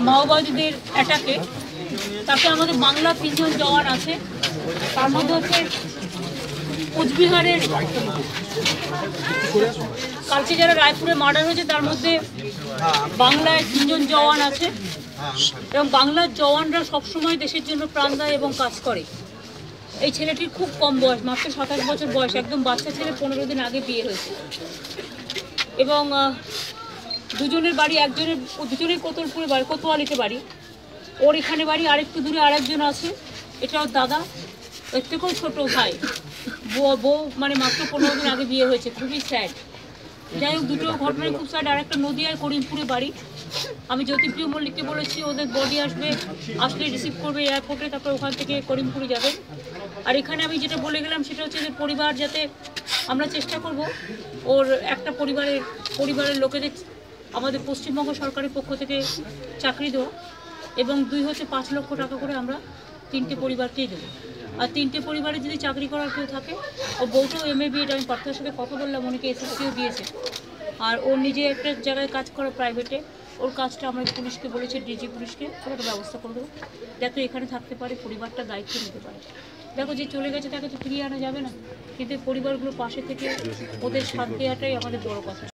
মাওবাদীদের অ্যাটাকে তারপরে আমাদের বাংলা 3 জন জওয়ান আছে, তার মধ্যে হচ্ছে কোচবিহারের কালকে যারা রায়পুরে মার্ডার হয়েছে তার মধ্যে বাংলায় 3 জন জওয়ান আছে এবং বাংলার জওয়ানরা সবসময় দেশের জন্য প্রাণ দেয় এবং কাজ করে। এই ছেলেটির খুব কম বয়স, মাত্র 27 বছর বয়স, একদম বাচ্চা ছেলে, 15 দিন আগে বিয়ে হয়েছে এবং দুজনের বাড়ি, দুজনের কোতলপুরে বাড়ি, কোতোয়ালিতে বাড়ি, ওর এখানে বাড়ি, আরেকটু দূরে আরেকজন আছে, এটা ওর দাদা, এর থেকেও ছোটো ভাই, বউ মানে মাত্র 15 দিন আগে বিয়ে হয়েছে, খুবই স্যাড। যাই হোক, দুটো ঘটনায় খুব স্যাড। আর একটা নদিয়ার করিমপুরে বাড়ি। আমি জ্যোতিপ্রিয় মল্লিককে বলেছি ওদের বডি আসলে রিসিভ করবে এয়ারপোর্টে, তারপর ওখান থেকে করিমপুরে যাবে। আর এখানে আমি যেটা বলে গেলাম সেটা হচ্ছে যে পরিবার, যাতে আমরা চেষ্টা করব ওর একটা পরিবারের লোকেদের আমাদের পশ্চিমবঙ্গ সরকারের পক্ষ থেকে চাকরি দেওয়া, এবং 2 হচ্ছে 5 লক্ষ টাকা করে আমরা 3টে পরিবারকেই দেবো। আর 3টে পরিবারে যদি চাকরি করার কেউ থাকে, ও বউটাও MA BEড, আমি পার্থের সাথে কথা বললাম, অনেকে SSCও দিয়েছে, আর ওর নিজে একটা জায়গায় কাজ করে প্রাইভেটে, ওর কাজটা আমরা পুলিশকে বলেছি, DG পুলিশকে, ওটা ব্যবস্থা করে দেবো, যাতে এখানে থাকতে পারে, পরিবারটা দায়িত্ব নিতে পারে। দেখো, যে চলে গেছে তাকে তো ফিরিয়ে আনা যাবে না, কিন্তু পরিবারগুলো পাশে থেকে ওদের শান্তি দেওয়াটাই আমাদের বড় কথা।